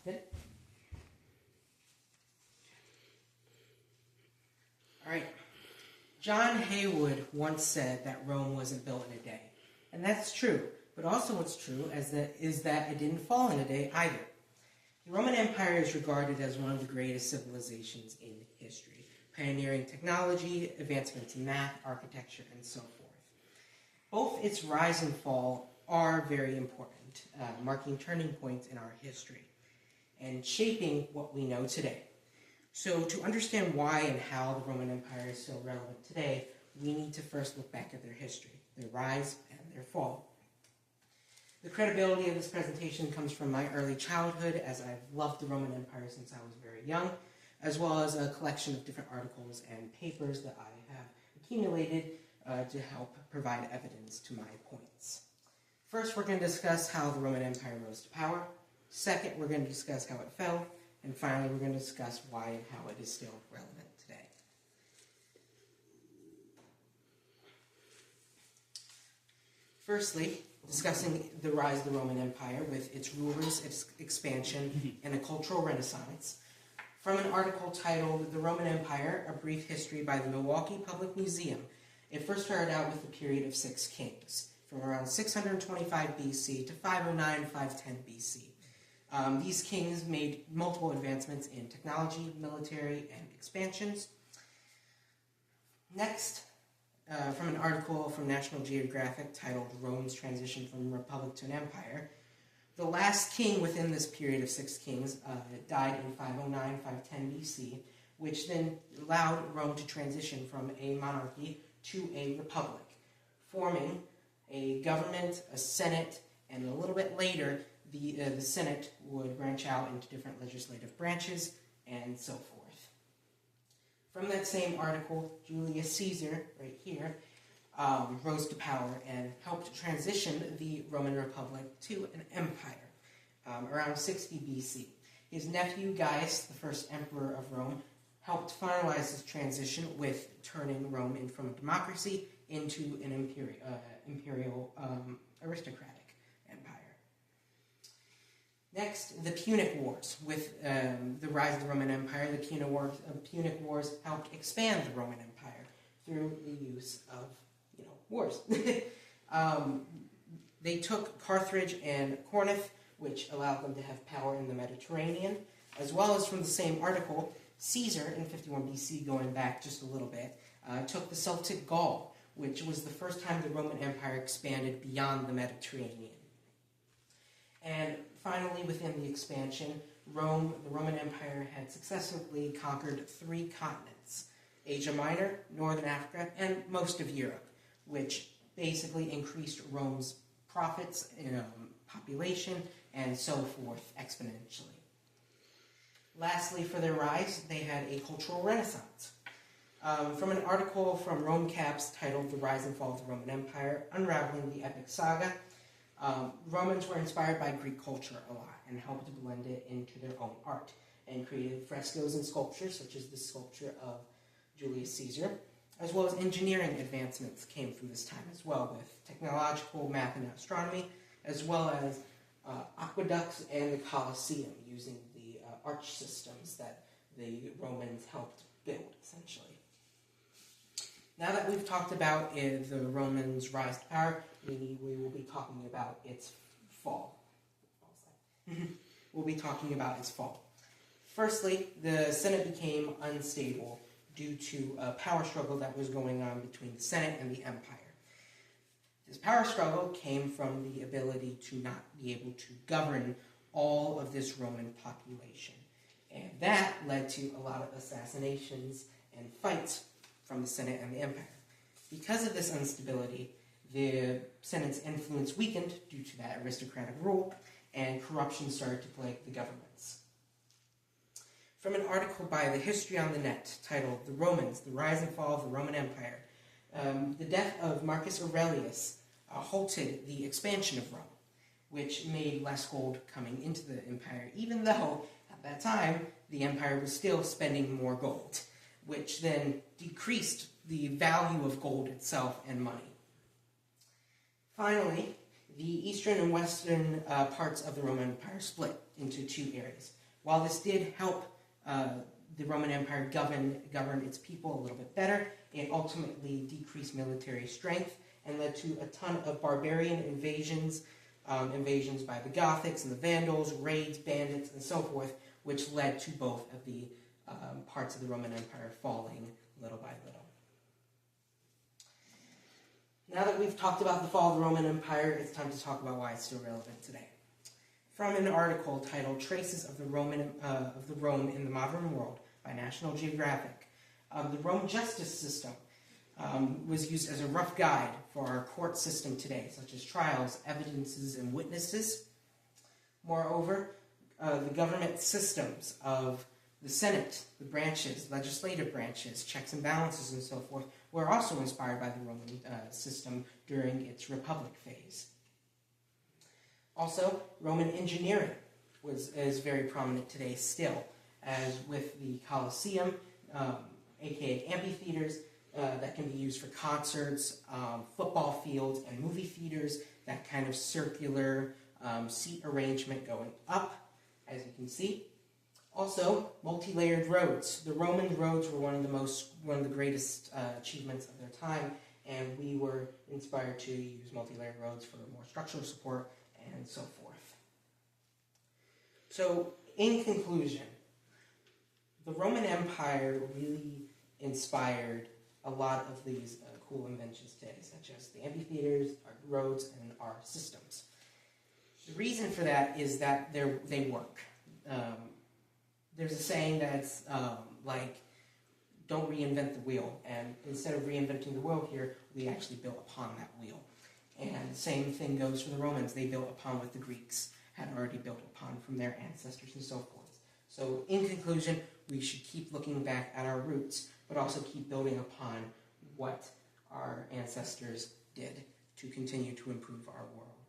Good. All right. John Haywood once said that Rome wasn't built in a day. And that's true. But also what's true is that it didn't fall in a day either. The Roman Empire is regarded as one of the greatest civilizations in history, pioneering technology, advancements in math, architecture, and so forth. Both its rise and fall are very important, marking turning points in our history and shaping what we know today. So to understand why and how the Roman Empire is still relevant today, we need to first look back at their history, their rise and their fall. The credibility of this presentation comes from my early childhood, as I've loved the Roman Empire since I was very young, as well as a collection of different articles and papers that I have accumulated to help provide evidence to my points. First, we're going to discuss how the Roman Empire rose to power. Second, we're going to discuss how it fell. And finally, we're going to discuss why and how it is still relevant today. Firstly, discussing the rise of the Roman Empire with its rulers, its expansion, and a cultural renaissance. From an article titled The Roman Empire, A Brief History by the Milwaukee Public Museum, it first started out with a period of 6 kings, from around 625 BC to 509-510 BC. These kings made multiple advancements in technology, military, and expansions. Next, from an article from National Geographic titled Rome's Transition from Republic to an Empire, the last king within this period of 6 kings died in 509-510 BC, which then allowed Rome to transition from a monarchy to a republic, forming a government, a senate, and a little bit later, the Senate would branch out into different legislative branches, and so forth. From that same article, Julius Caesar, right here, rose to power and helped transition the Roman Republic to an empire around 60 BC. His nephew Gaius, the first emperor of Rome, helped finalize this transition with turning Rome from a democracy into an imperial aristocratic empire. Next, the Punic Wars. With the rise of the Roman Empire, the Punic Wars helped expand the Roman Empire through the use of, wars. They took Carthage and Corinth, which allowed them to have power in the Mediterranean, as well as from the same article, Caesar, in 51 BC, going back just a little bit, took the Celtic Gaul, which was the first time the Roman Empire expanded beyond the Mediterranean. And finally, within the expansion, the Roman Empire had successively conquered 3 continents: Asia Minor, Northern Africa, and most of Europe, which basically increased Rome's profits in population and so forth exponentially. Lastly, for their rise, they had a cultural renaissance. From an article from Rome Caps titled The Rise and Fall of the Roman Empire, Unraveling the Epic Saga, Romans were inspired by Greek culture a lot and helped blend it into their own art and created frescoes and sculptures, such as the sculpture of Julius Caesar, as well as engineering advancements came from this time as well, with technological math and astronomy, as well as aqueducts and the Colosseum, using the arch systems that the Romans helped build, essentially. Now that we've talked about the Romans' rise to power, we will be talking about its fall. We'll be talking about its fall. Firstly, the Senate became unstable due to a power struggle that was going on between the Senate and the Empire. This power struggle came from the ability to not be able to govern all of this Roman population. And that led to a lot of assassinations and fights from the Senate and the Empire. Because of this instability, the Senate's influence weakened due to that aristocratic rule, and corruption started to plague the governments. From an article by The History on the Net titled The Romans, The Rise and Fall of the Roman Empire, the death of Marcus Aurelius halted the expansion of Rome, which made less gold coming into the empire, even though at that time the empire was still spending more gold, which then decreased the value of gold itself and money. Finally, The eastern and western parts of the Roman Empire split into two areas. While this did help the Roman Empire govern its people a little bit better, it ultimately decreased military strength and led to a ton of barbarian invasions by the Gothics and the Vandals, raids, bandits, and so forth, which led to both of the parts of the Roman Empire falling little by little. Now that we've talked about the fall of the Roman Empire, it's time to talk about why it's still relevant today. From an article titled "Traces of the Rome in the Modern World" by National Geographic, the Rome justice system was used as a rough guide for our court system today, such as trials, evidences, and witnesses. Moreover, the government systems of the Senate, the branches, legislative branches, checks and balances, and so forth, were also inspired by the Roman system during its Republic phase. Also, Roman engineering is very prominent today still, as with the Colosseum, aka amphitheaters, that can be used for concerts, football fields, and movie theaters, that kind of circular seat arrangement going up, as you can see. Also, multi-layered roads. The Roman roads were one of the greatest achievements of their time, and we were inspired to use multi-layered roads for more structural support and so forth. So, in conclusion, the Roman Empire really inspired a lot of these cool inventions today, such as the amphitheaters, our roads, and our systems. The reason for that is that they work. There's a saying that's like, don't reinvent the wheel. And instead of reinventing the wheel here, we actually built upon that wheel. And the same thing goes for the Romans. They built upon what the Greeks had already built upon from their ancestors and so forth. So in conclusion, we should keep looking back at our roots, but also keep building upon what our ancestors did to continue to improve our world.